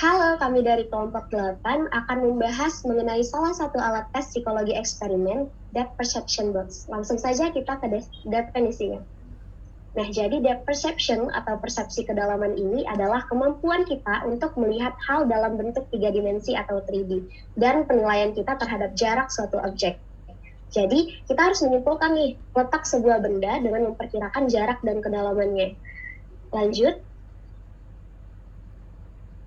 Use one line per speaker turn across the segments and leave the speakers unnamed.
Halo, kami dari kelompok 8 akan membahas mengenai salah satu alat tes psikologi eksperimen, Depth Perception Box. Langsung saja kita ke definisinya. Nah, jadi depth perception atau persepsi kedalaman ini adalah kemampuan kita untuk melihat hal dalam bentuk 3 dimensi atau 3D dan penilaian kita terhadap jarak suatu objek. Jadi, kita harus menyimpulkan nih letak sebuah benda dengan memperkirakan jarak dan kedalamannya. Lanjut.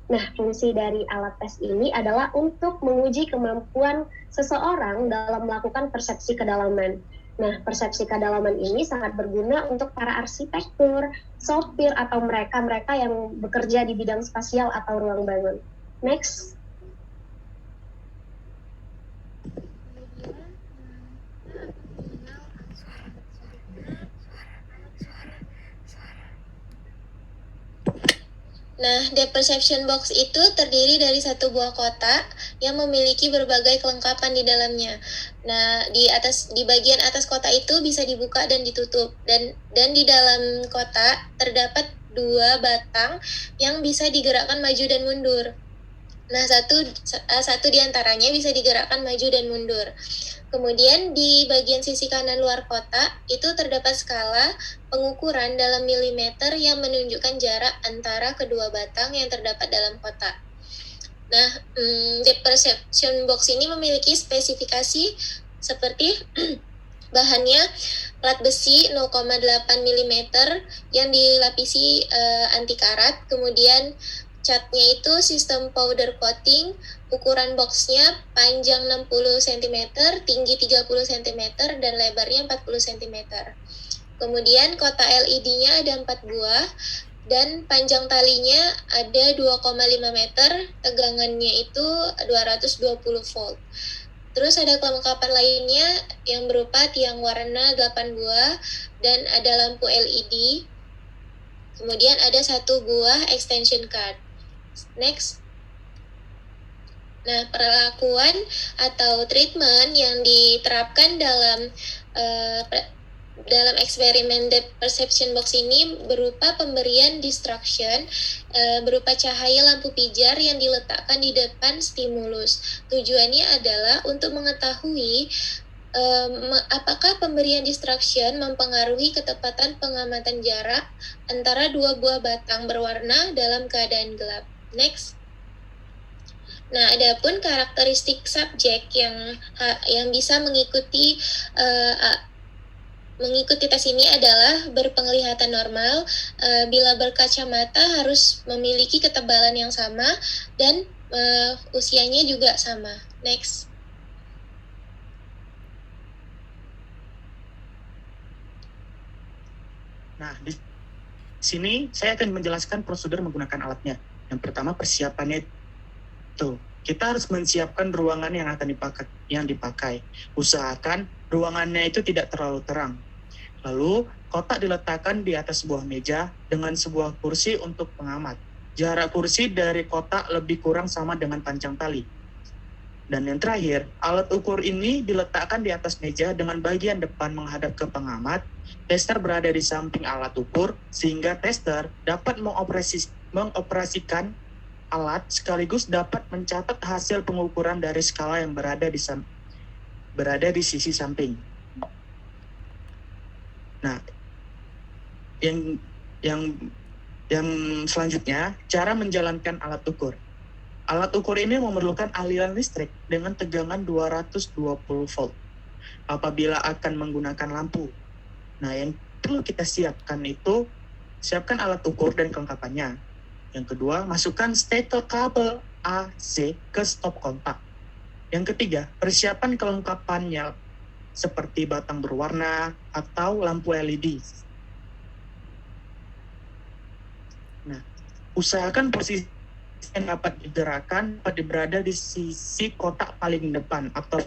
Nah, fungsi dari alat tes ini adalah untuk menguji kemampuan seseorang dalam melakukan persepsi kedalaman. Nah, persepsi kedalaman ini sangat berguna untuk para arsitektur, sopir, atau mereka-mereka yang bekerja di bidang spasial atau ruang bangun. Next.
Nah, Depth Perception Box itu terdiri dari satu buah kotak yang memiliki berbagai kelengkapan di dalamnya. Nah, di bagian atas kotak itu bisa dibuka dan ditutup, dan di dalam kotak terdapat 2 batang yang bisa digerakkan maju dan mundur. Nah, satu di antaranya bisa digerakkan maju dan mundur. Kemudian di bagian sisi kanan luar kotak itu terdapat skala pengukuran dalam milimeter yang menunjukkan jarak antara kedua batang yang terdapat dalam kotak. Nah, Depth Perception Box ini memiliki spesifikasi seperti bahannya plat besi 0,8 mm yang dilapisi anti karat, kemudian catnya itu sistem powder coating, ukuran boxnya panjang 60 cm, tinggi 30 cm, dan lebarnya 40 cm. Kemudian kotak LED-nya ada 4 buah, dan panjang talinya ada 2,5 meter, tegangannya itu 220 volt. Terus ada kelengkapan lainnya yang berupa tiang warna 8 buah, dan ada lampu LED. Kemudian ada 1 buah extension cord. Next. Nah, perlakuan atau treatment yang diterapkan dalam eksperimen Depth Perception Box ini berupa pemberian distraction berupa cahaya lampu pijar yang diletakkan di depan stimulus. Tujuannya adalah untuk mengetahui apakah pemberian distraction mempengaruhi ketepatan pengamatan jarak antara 2 buah batang berwarna dalam keadaan gelap. Next. Nah, adapun karakteristik subjek yang bisa mengikuti tes ini adalah berpenglihatan normal, bila berkacamata harus memiliki ketebalan yang sama, dan usianya juga sama. Next.
Nah, di sini saya akan menjelaskan prosedur menggunakan alatnya. Yang pertama, persiapannya itu kita harus menyiapkan ruangan yang akan dipakai. Usahakan ruangannya itu tidak terlalu terang. Lalu, kotak diletakkan di atas sebuah meja dengan sebuah kursi untuk pengamat. Jarak kursi dari kotak lebih kurang sama dengan panjang tali. Dan yang terakhir, alat ukur ini diletakkan di atas meja dengan bagian depan menghadap ke pengamat. Tester berada di samping alat ukur, sehingga tester dapat mengoperasikan alat sekaligus dapat mencatat hasil pengukuran dari skala yang berada di sisi samping. Nah, yang selanjutnya, cara menjalankan alat ukur. Alat ukur ini memerlukan aliran listrik dengan tegangan 220 volt apabila akan menggunakan lampu. Nah, yang perlu kita siapkan alat ukur dan kelengkapannya. Yang kedua, masukkan stator kabel AC ke stop kontak. Yang ketiga, persiapan kelengkapannya seperti batang berwarna atau lampu LED. Nah, usahakan posisi yang dapat digerakkan pada berada di sisi kotak paling depan atau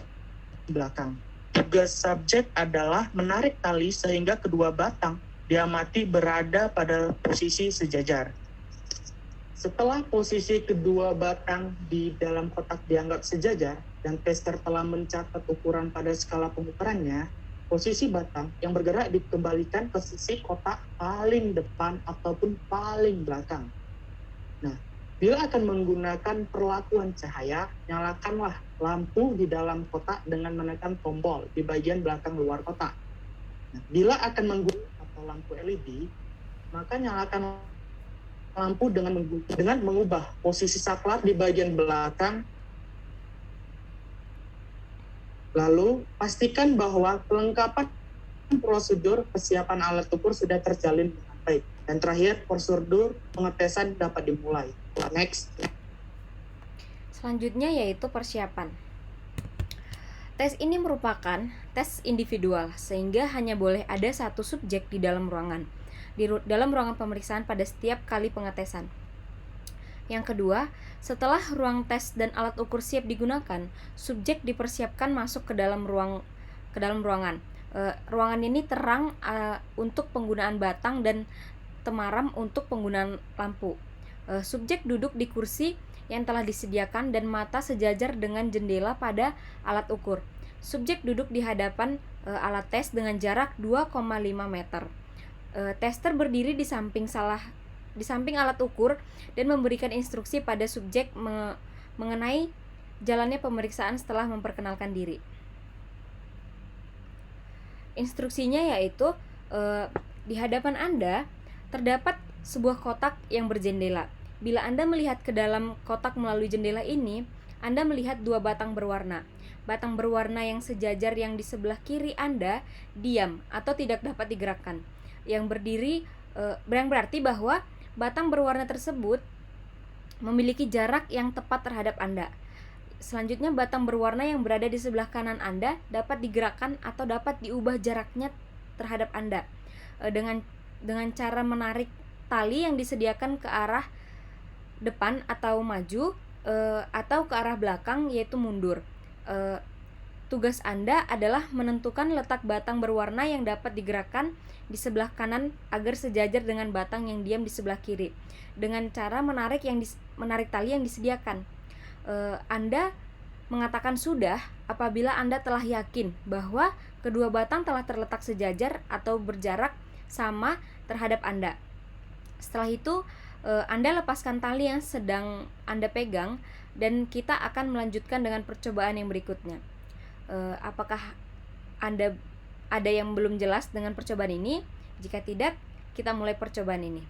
belakang. Tugas subjek adalah menarik tali sehingga kedua batang diamati berada pada posisi sejajar. Setelah posisi kedua batang di dalam kotak dianggap sejajar dan tester telah mencatat ukuran pada skala pengukurannya, posisi batang yang bergerak dikembalikan ke sisi kotak paling depan ataupun paling belakang. Nah, Bila akan menggunakan perlakuan cahaya, nyalakanlah lampu di dalam kotak dengan menekan tombol di bagian belakang luar kotak. Nah, bila akan menggunakan atau lampu LED, maka nyalakan lampu dengan mengubah posisi saklar di bagian belakang. Lalu, pastikan bahwa kelengkapan prosedur persiapan alat ukur sudah terjalin dengan baik. Dan terakhir, prosedur pengetesan dapat dimulai. Next.
Selanjutnya yaitu persiapan. Tes ini merupakan tes individual, sehingga hanya boleh ada satu subjek di dalam ruangan, dalam ruangan pemeriksaan pada setiap kali pengetesan. Yang kedua, setelah ruang tes dan alat ukur siap digunakan, subjek dipersiapkan masuk ke dalam ruangan. Ruangan ini terang untuk penggunaan batang dan temaram untuk penggunaan lampu. Subjek duduk di kursi yang telah disediakan dan mata sejajar dengan jendela pada alat ukur. Subjek duduk di hadapan alat tes dengan jarak 2,5 meter. Tester berdiri di samping alat ukur dan memberikan instruksi pada subjek mengenai jalannya pemeriksaan setelah memperkenalkan diri. Instruksinya yaitu di hadapan Anda terdapat sebuah kotak yang berjendela. Bila Anda melihat ke dalam kotak melalui jendela ini, Anda melihat dua batang berwarna. Batang berwarna yang sejajar yang di sebelah kiri Anda diam atau tidak dapat digerakkan. Yang berarti bahwa batang berwarna tersebut memiliki jarak yang tepat terhadap Anda. Selanjutnya, batang berwarna yang berada di sebelah kanan Anda dapat digerakkan atau dapat diubah jaraknya terhadap Anda dengan cara menarik tali yang disediakan ke arah depan atau maju atau ke arah belakang, yaitu mundur. Tugas Anda adalah menentukan letak batang berwarna yang dapat digerakkan di sebelah kanan agar sejajar dengan batang yang diam di sebelah kiri dengan cara menarik tali yang disediakan. Anda mengatakan sudah apabila Anda telah yakin bahwa kedua batang telah terletak sejajar atau berjarak sama terhadap Anda. Setelah itu, Anda lepaskan tali yang sedang Anda pegang dan kita akan melanjutkan dengan percobaan yang berikutnya. Apakah Anda ada yang belum jelas dengan percobaan ini? Jika tidak, kita mulai percobaan ini.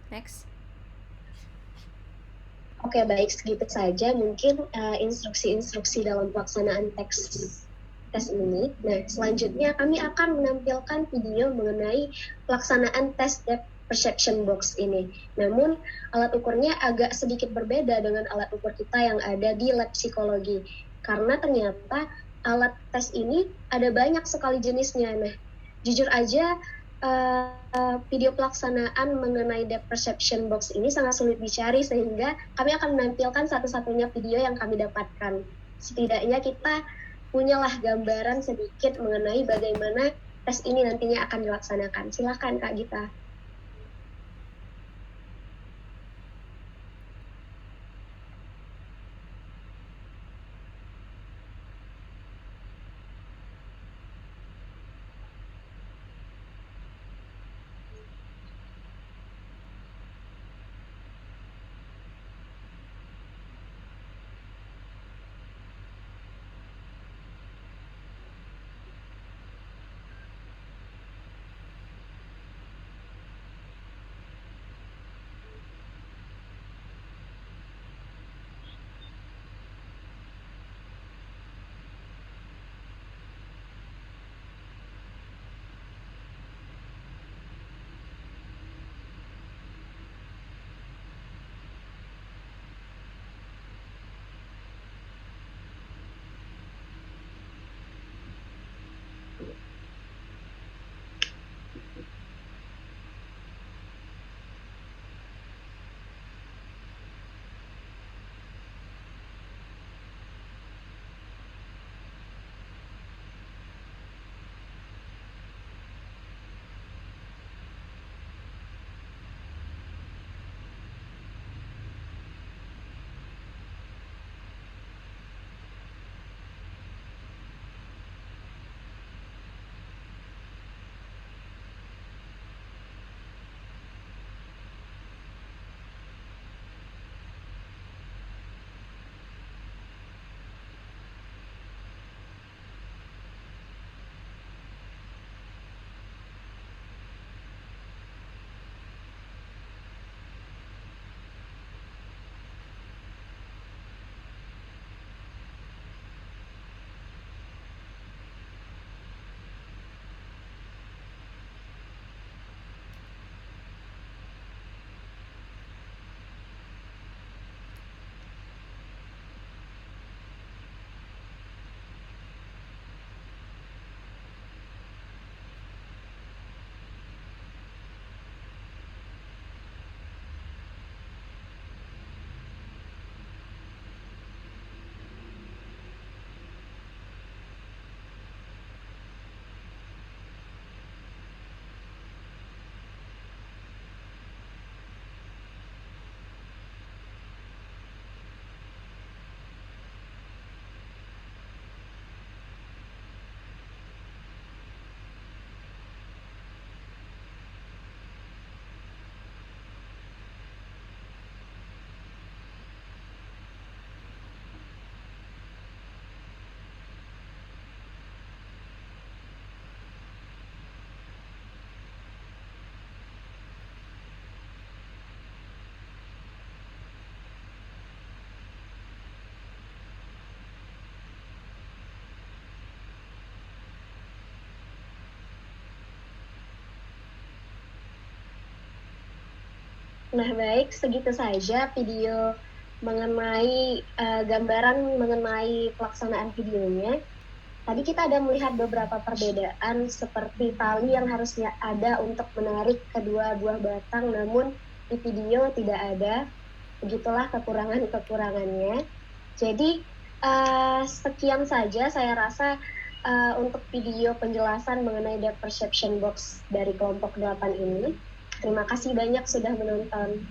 Next.
Oke, baik, segitu saja mungkin instruksi-instruksi dalam pelaksanaan tes ini. Nah, selanjutnya kami akan menampilkan video mengenai pelaksanaan tes depth perception box ini. Namun, alat ukurnya agak sedikit berbeda dengan alat ukur kita yang ada di lab psikologi. Karena ternyata alat tes ini ada banyak sekali jenisnya. Nah, jujur aja, video pelaksanaan mengenai depth perception box ini sangat sulit dicari, sehingga kami akan menampilkan satu-satunya video yang kami dapatkan. Setidaknya kita punyalah gambaran sedikit mengenai bagaimana tes ini nantinya akan dilaksanakan. Silakan Kak Gita. Nah, baik, segitu saja video mengenai gambaran mengenai pelaksanaan videonya. Tadi kita ada melihat beberapa perbedaan seperti tali yang harusnya ada untuk menarik kedua buah batang, namun di video tidak ada. Begitulah kekurangan-kekurangannya. Jadi sekian saja saya rasa untuk video penjelasan mengenai depth perception box dari kelompok 8 ini. Terima kasih banyak sudah menonton.